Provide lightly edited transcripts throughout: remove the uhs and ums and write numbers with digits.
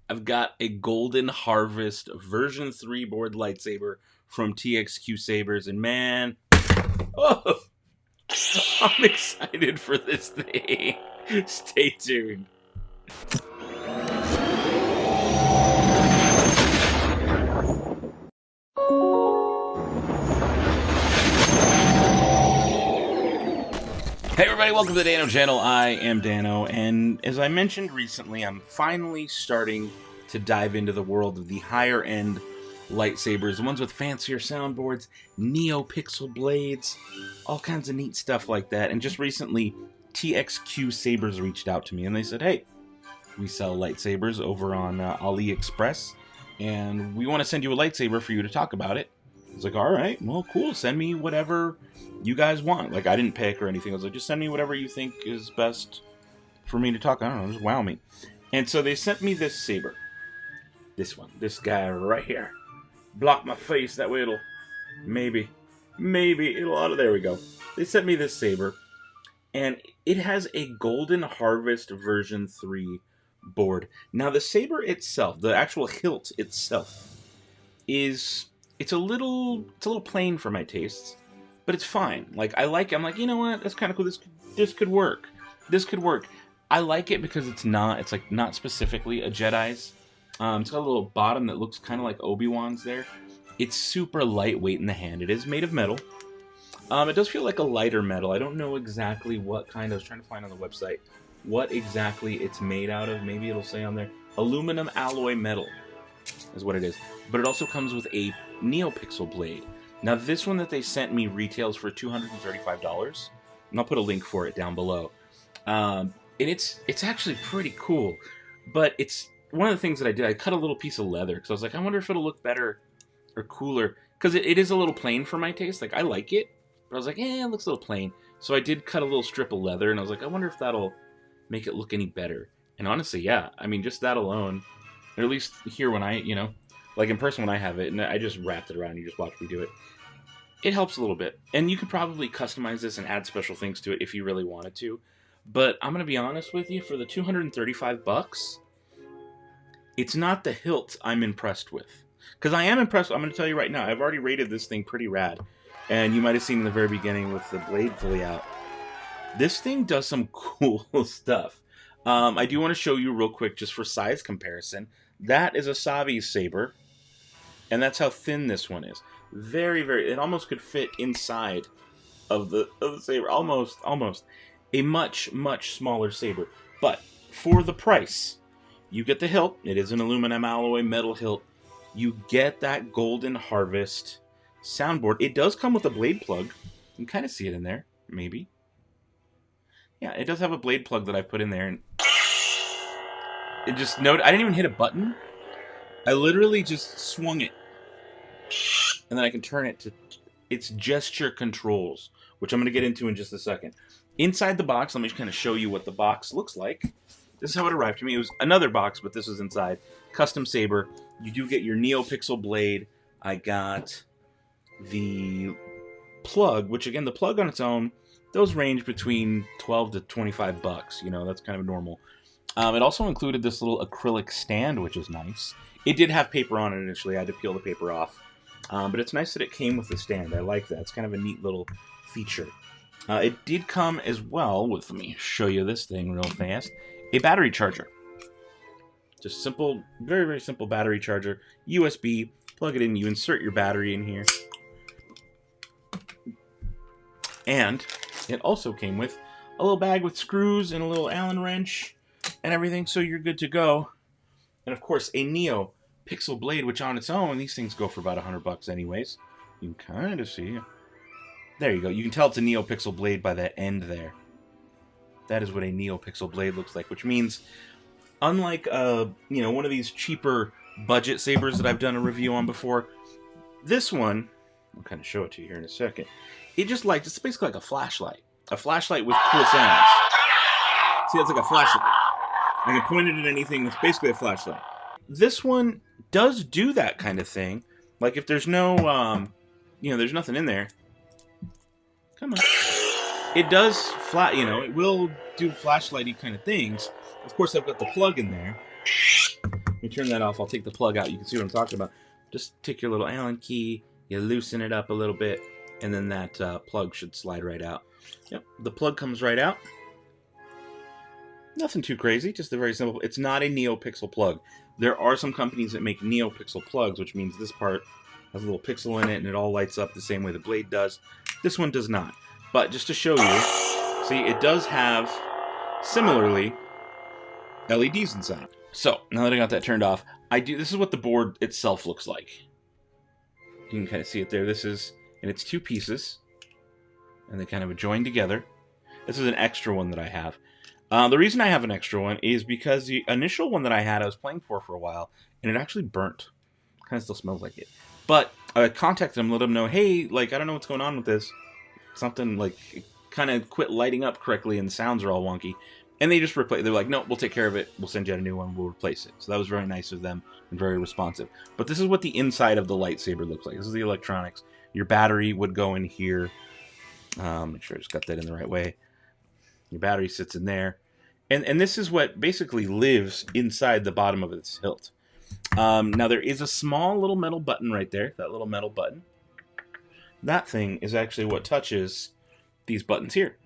I've got a Golden Harvest version 3 board lightsaber from TXQSabers, and man, oh, I'm excited for this thing. Stay tuned. Hey everybody, welcome to the Dano channel. I am Dano, and as I mentioned recently, I'm finally starting to dive into the world of the higher end lightsabers, the ones with fancier soundboards, NeoPixel blades, all kinds of neat stuff like that. And just recently, TXQSabers reached out to me and they said, hey, we sell lightsabers over on AliExpress, and we want to send you a lightsaber for you to talk about it. I was like, all right, well, cool. Send me whatever you guys want. Like, I didn't pick or anything. I was like, just send me whatever you think is best for me to talk. I don't know, just wow me. And so they sent me this saber. This one. This guy right here. Block my face. That way it'll maybe it'll, there we go. They sent me this saber. And it has a Golden Harvest version 3 board. Now, the saber itself, the actual hilt itself, it's a little plain for my tastes, but it's fine. Like, I'm like, you know what? That's kind of cool. This could work. This could work. I like it because it's like not specifically a Jedi's. It's got a little bottom that looks kind of like Obi-Wan's there. It's super lightweight in the hand. It is made of metal. It does feel like a lighter metal. I don't know exactly what kind. I was trying to find on the website what exactly it's made out of. Maybe it'll say on there. Aluminum alloy metal is what it is. But it also comes with a NeoPixel blade. Now, this one that they sent me retails for $235, and I'll put a link for it down below. And it's actually pretty cool. But it's one of the things that I did. I cut a little piece of leather because I was like, I wonder if it'll look better or cooler, because it is a little plain for my taste. Like, I like it, but I was like, it looks a little plain. So I did cut a little strip of leather, and I was like, I wonder if that'll make it look any better. And honestly, yeah. I mean, just that alone, or at least here when I, like in person when I have it, and I just wrapped it around, you just watch me do it. It helps a little bit. And you could probably customize this and add special things to it if you really wanted to. But I'm going to be honest with you, for the $235, it's not the hilt I'm impressed with. Because I am impressed, I'm going to tell you right now, I've already rated this thing pretty rad. And you might have seen in the very beginning with the blade fully out. This thing does some cool stuff. I do want to show you real quick, just for size comparison. That is a Savi saber, and that's how thin this one is. Very, very, it almost could fit inside of the saber. Almost. A much, much smaller saber. But for the price, you get the hilt. It is an aluminum alloy metal hilt. You get that Golden Harvest soundboard. It does come with a blade plug. You can kind of see it in there, maybe. Yeah, it does have a blade plug that I put in there, and it just I didn't even hit a button. I literally just swung it, and then I can turn it to its gesture controls, which I'm going to get into in just a second. Inside the box, let me just kind of show you what the box looks like. This is how it arrived to me. It was another box, but this was inside. Custom saber. You do get your NeoPixel blade. I got the plug, which again, the plug on its own, those range between $12 to $25. That's kind of normal. It also included this little acrylic stand, which is nice. It did have paper on it initially. I had to peel the paper off. But it's nice that it came with the stand. I like that. It's kind of a neat little feature. It did come as well with, let me show you this thing real fast, a battery charger. Just simple, very, very simple battery charger. USB, plug it in, you insert your battery in here. And it also came with a little bag with screws and a little Allen wrench and everything, so you're good to go. And of course, a NeoPixel blade, which on its own, these things go for about $100 anyways. You can kind of see. There you go. You can tell it's a NeoPixel blade by that end there. That is what a NeoPixel blade looks like, which means, unlike one of these cheaper budget sabers that I've done a review on before, this one, I'll kind of show it to you here in a second. It's basically like a flashlight. A flashlight with cool sounds. See, that's like a flashlight. I can point it at anything. It's basically a flashlight. This one does do that kind of thing. Like if there's no, there's nothing in there. Come on. It does it will do flashlighty kind of things. Of course, I've got the plug in there. me turn that off. I'll take the plug out. You can see what I'm talking about. Just take your little Allen key, you loosen it up a little bit, and then that plug should slide right out. Yep, the plug comes right out. Nothing too crazy, just a very simple. It's not a NeoPixel plug. There are some companies that make NeoPixel plugs, which means this part has a little pixel in it and it all lights up the same way the blade does. This one does not. But just to show you, see, it does have, similarly, LEDs inside. So, now that I got that turned off, this is what the board itself looks like. You can kind of see it there. This is, and it's two pieces, and they kind of join together. This is an extra one that I have. The reason I have an extra one is because the initial one that I had, I was playing for a while, and it actually burnt. Kind of still smells like it. But I contacted them, let them know, hey, like, I don't know what's going on with this. Something, like, it kind of quit lighting up correctly, and the sounds are all wonky. And they just replaced. They're like, no, we'll take care of it. We'll send you out a new one. We'll replace it. So that was very nice of them and very responsive. But this is what the inside of the lightsaber looks like. This is the electronics. Your battery would go in here. Make sure I just got that in the right way. Your battery sits in there. And this is what basically lives inside the bottom of its hilt. Now, there is a small little metal button right there. That little metal button. That thing is actually what touches these buttons here.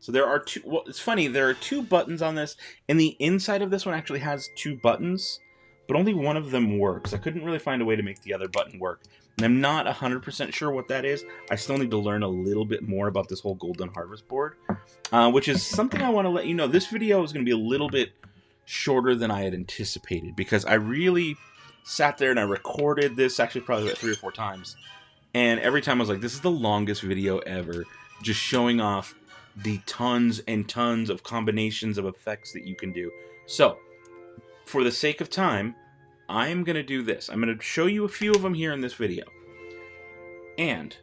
So there are two, well, it's funny, there are two buttons on this, and the inside of this one actually has two buttons, but only one of them works. I couldn't really find a way to make the other button work. And I'm not 100% sure what that is. I still need to learn a little bit more about this whole Golden Harvest board, which is something I want to let you know. This video is going to be a little bit shorter than I had anticipated, because I really sat there and I recorded this, actually probably about 3 or 4 times, and every time I was like, this is the longest video ever, just showing off the tons and tons of combinations of effects that you can do. So, for the sake of time, I am going to do this. I'm going to show you a few of them here in this video. And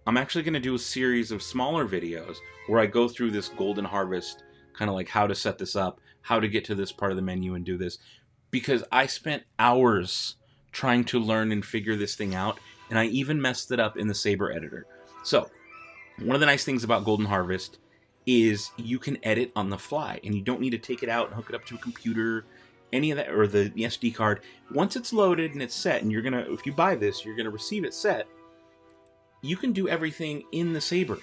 I'm actually going to do a series of smaller videos where I go through this Golden Harvest, kind of like how to set this up, how to get to this part of the menu and do this. Because I spent hours trying to learn and figure this thing out, and I even messed it up in the Saber editor. So, one of the nice things about Golden Harvest is you can edit on the fly, and you don't need to take it out and hook it up to a computer, any of that, or the SD card. Once it's loaded and it's set, and you're gonna, if you buy this, you're gonna receive it set, you can do everything in the Saber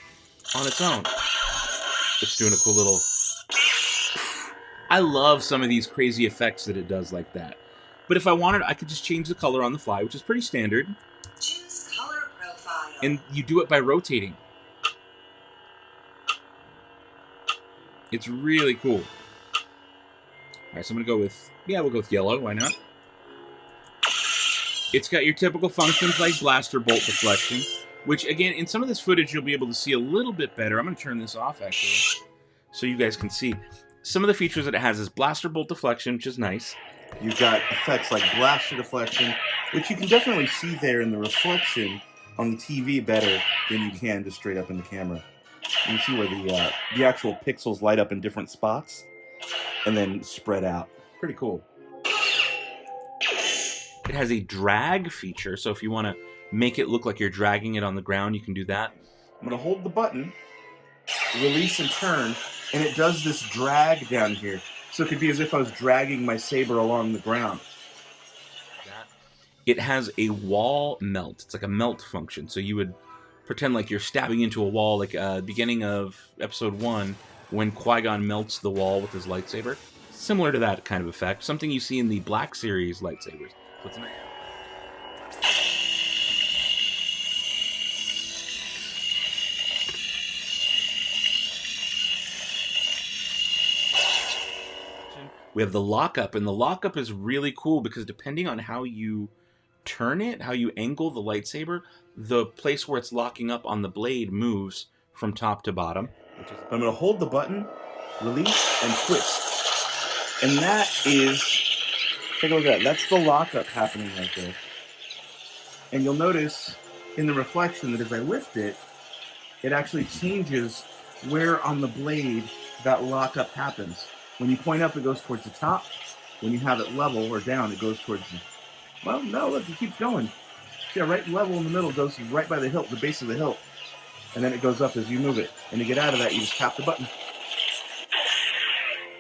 on its own. It's doing a cool little... I love some of these crazy effects that it does like that. But if I wanted, I could just change the color on the fly, which is pretty standard. Choose color profile. And you do it by rotating. It's really cool. Alright, so I'm going to go with, yeah, we'll go with yellow, why not? It's got your typical functions like blaster bolt deflection, which, again, in some of this footage you'll be able to see a little bit better. I'm going to turn this off, actually, so you guys can see. Some of the features that it has is blaster bolt deflection, which is nice. You've got effects like blaster deflection, which you can definitely see there in the reflection on the TV better than you can just straight up in the camera. You can see where the actual pixels light up in different spots and then spread out. Pretty cool. It has a drag feature, so if you want to make it look like you're dragging it on the ground, you can do that. I'm going to hold the button, release and turn, and it does this drag down here. So it could be as if I was dragging my saber along the ground. It has a wall melt. It's like a melt function. So you would pretend like you're stabbing into a wall, like beginning of episode 1, when Qui-Gon melts the wall with his lightsaber. Similar to that kind of effect. Something you see in the Black Series lightsabers. What's next? We have the lockup, and the lockup is really cool because depending on how you turn it, how you angle the lightsaber, the place where it's locking up on the blade moves from top to bottom. I'm going to hold the button, release, and twist. And that is, take a look at that. That's the lockup happening right there. And you'll notice in the reflection that as I lift it, it actually changes where on the blade that lockup happens. When you point up, it goes towards the top. When you have it level or down, it goes towards the... Well, no, look, it keeps going. Yeah, right level in the middle goes right by the hilt, the base of the hilt. And then it goes up as you move it. And to get out of that, you just tap the button.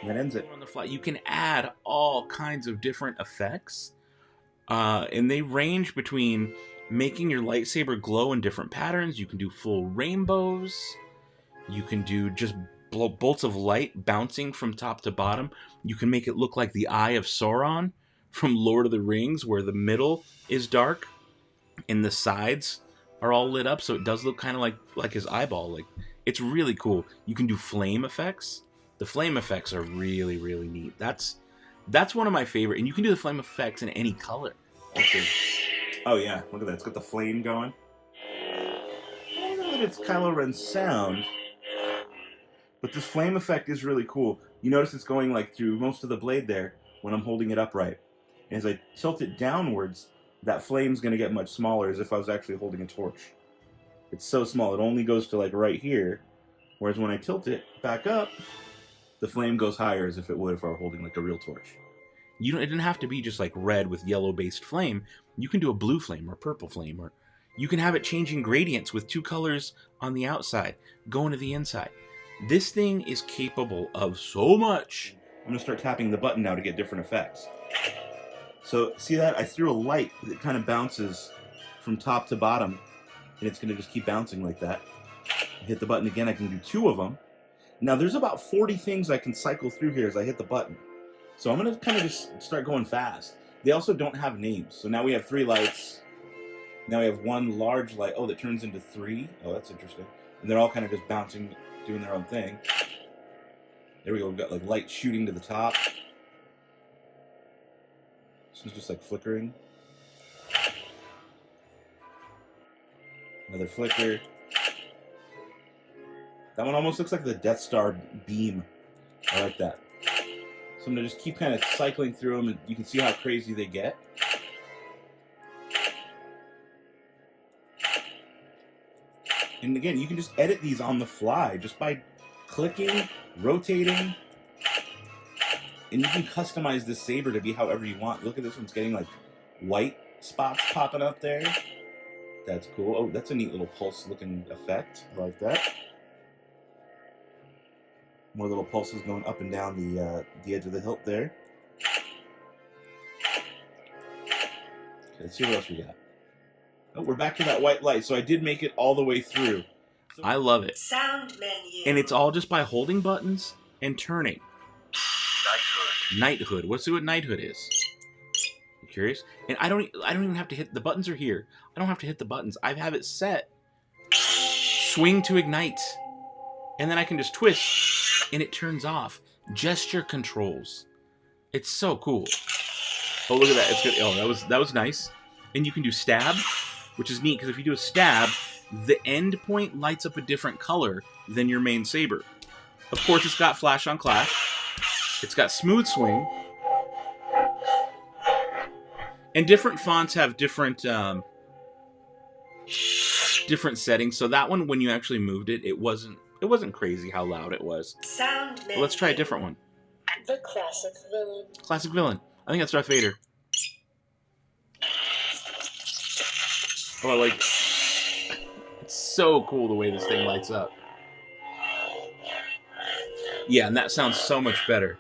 That ends it. On the fly. You can add all kinds of different effects, and they range between making your lightsaber glow in different patterns. You can do full rainbows. You can do just bolts of light bouncing from top to bottom. You can make it look like the Eye of Sauron from Lord of the Rings, where the middle is dark and the sides are all lit up, so it does look kind of like his eyeball. Like, it's really cool. You can do flame effects. The flame effects are really, really neat. That's one of my favorite, and you can do the flame effects in any color. Okay. Oh yeah, look at that. It's got the flame going. I don't know that it's Kylo Ren's sound, but this flame effect is really cool. You notice it's going like through most of the blade there when I'm holding it upright. And as I tilt it downwards, that flame's going to get much smaller, as if I was actually holding a torch. It's so small, it only goes to like right here, whereas when I tilt it back up, the flame goes higher, as if it would if I were holding like a real torch. It didn't have to be just like red with yellow-based flame. You can do a blue flame or purple flame, or you can have it changing gradients with 2 colors on the outside, going to the inside. This thing is capable of so much. I'm going to start tapping the button now to get different effects. So, see that? I threw a light that kind of bounces from top to bottom, and it's going to just keep bouncing like that. I hit the button again, I can do 2 of them. Now, there's about 40 things I can cycle through here as I hit the button. So I'm going to kind of just start going fast. They also don't have names. So now we have 3 lights. Now we have 1 large light. Oh, that turns into 3. Oh, that's interesting. And they're all kind of just bouncing, doing their own thing. There we go. We've got like light shooting to the top. This one's just like flickering. Another flicker. That one almost looks like the Death Star beam. I like that. So I'm going to just keep kind of cycling through them, and you can see how crazy they get. And again, you can just edit these on the fly just by clicking, rotating, and you can customize this saber to be however you want. Look at this one's getting like white spots popping up there. That's cool. Oh, that's a neat little pulse looking effect. I like that. More little pulses going up and down the edge of the hilt there. Okay, let's see what else we got. Oh, we're back to that white light. So I did make it all the way through. I love it. Sound menu. And it's all just by holding buttons and turning. Knighthood. Knighthood. Let's see what knighthood is. You curious? And I don't even have to hit the buttons are here. I don't have to hit the buttons. I have it set. Swing to ignite. And then I can just twist and it turns off. Gesture controls. It's so cool. Oh, look at that. It's good. Oh, that was nice. And you can do stab, which is neat because if you do a stab, the end point lights up a different color than your main saber. Of course, it's got flash on clash. It's got smooth swing. And different fonts have different different settings. So that one, when you actually moved it, it wasn't crazy how loud it was. Sound menu. But let's try a different one. The classic villain. Classic villain. I think that's Darth Vader. Oh, I like it. It's so cool the way this thing lights up. Yeah, and that sounds so much better.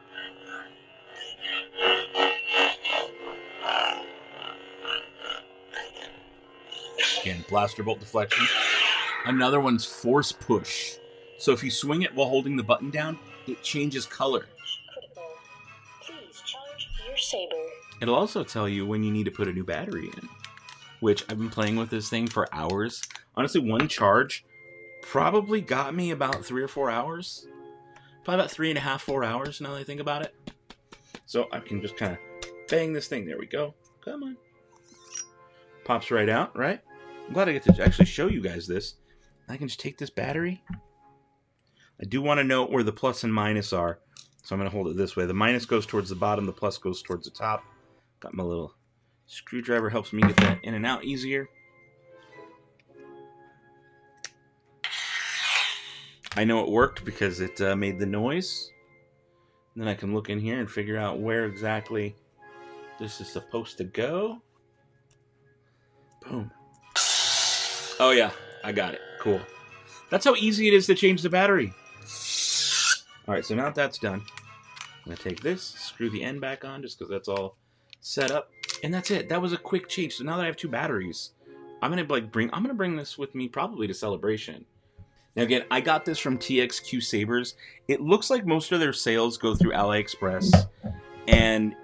Again, blaster bolt deflection. Another one's force push. So if you swing it while holding the button down, it changes color. Critical. Please charge your saber. It'll also tell you when you need to put a new battery in, which I've been playing with this thing for hours. Honestly, one charge probably got me about 3 or 4 hours. Probably about 3.5, 4 hours now that I think about it. So I can just kind of bang this thing. There we go. Come on. Pops right out, right? I'm glad I get to actually show you guys this. I can just take this battery. I do want to note where the plus and minus are. So I'm going to hold it this way. The minus goes towards the bottom. The plus goes towards the top. Got my little screwdriver. Helps me get that in and out easier. I know it worked because it made the noise. And then I can look in here and figure out where exactly this is supposed to go. Boom. Oh yeah, I got it. Cool. That's how easy it is to change the battery. Alright, so now that that's done, I'm going to take this, screw the end back on just because that's all set up. And that's it. That was a quick change. So now that I have 2 batteries, I'm going to bring this with me probably to Celebration. Now again, I got this from TXQSabers. It looks like most of their sales go through AliExpress, and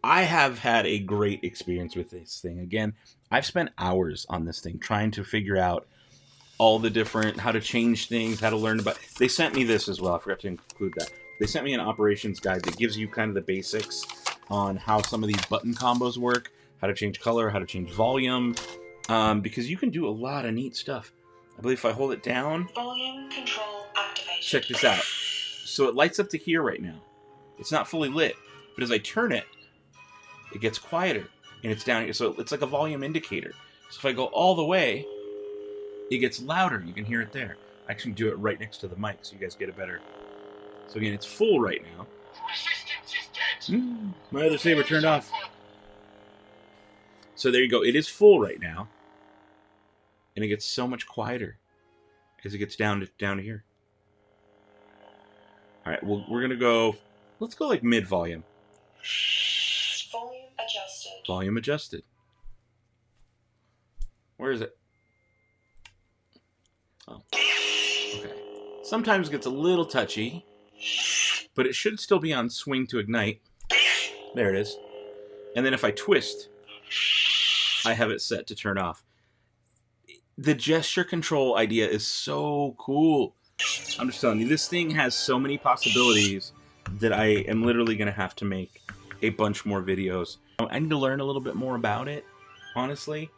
I have had a great experience with this thing. Again, I've spent hours on this thing trying to figure out all the different, how to change things, how to learn about. They sent me this as well. I forgot to include that. They sent me an operations guide that gives you kind of the basics on how some of these button combos work, how to change color, how to change volume, because you can do a lot of neat stuff. I believe if I hold it down, Volume control activation. check this out. So it lights up to here right now. It's not fully lit, but as I turn it, it gets quieter, and it's down here. So it's like a volume indicator. So if I go all the way, it gets louder. You can hear it there. I actually do it right next to the mic, so you guys get a better. So again, it's full right now. My other saber turned off. So there you go. It is full right now. And it gets so much quieter as it gets down to here. All right, well, we're going to go, let's go like mid-volume. Volume adjusted. Volume adjusted. Where is it? Oh, okay. Sometimes it gets a little touchy, but it should still be on swing to ignite. There it is. And then if I twist, I have it set to turn off. The gesture control idea is so cool. I'm just telling you, this thing has so many possibilities that I am literally going to have to make a bunch more videos. I need to learn a little bit more about it, honestly.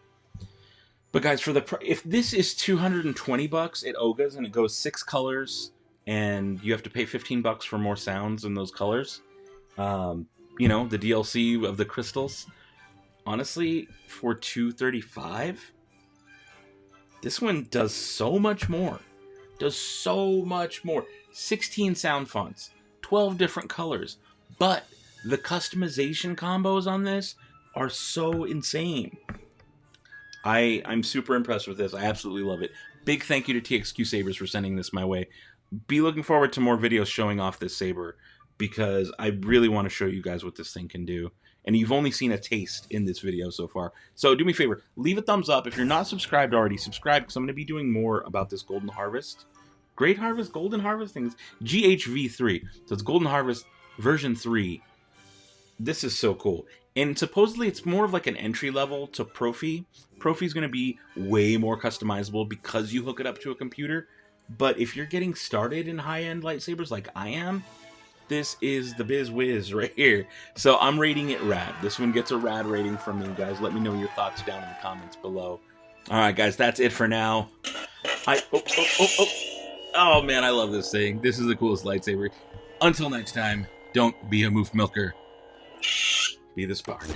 But guys, if this is $220 at Oga's and it goes 6 colors and you have to pay $15 for more sounds in those colors, you know, the DLC of the crystals, honestly, for $235, this one does so much more. Does so much more. 16 sound fonts, 12 different colors, but the customization combos on this are so insane. I'm super impressed with this. I absolutely love it. Big thank you to TXQSabers for sending this my way. Be looking forward to more videos showing off this saber, because I really want to show you guys what this thing can do. And you've only seen a taste in this video so far. So do me a favor, leave a thumbs up. If you're not subscribed already, subscribe, because I'm going to be doing more about this Golden Harvest. Great Harvest? Golden Harvest? Things. GHV3. So it's Golden Harvest version 3. This is so cool. And supposedly it's more of like an entry level to Profi. Profi is going to be way more customizable because you hook it up to a computer. But if you're getting started in high-end lightsabers like I am, this is the biz whiz right here. So I'm rating it rad. This one gets a rad rating from me, guys. Let me know your thoughts down in the comments below. All right, guys, that's it for now. Oh, man, I love this thing. This is the coolest lightsaber. Until next time, don't be a moof milker. Be the spark.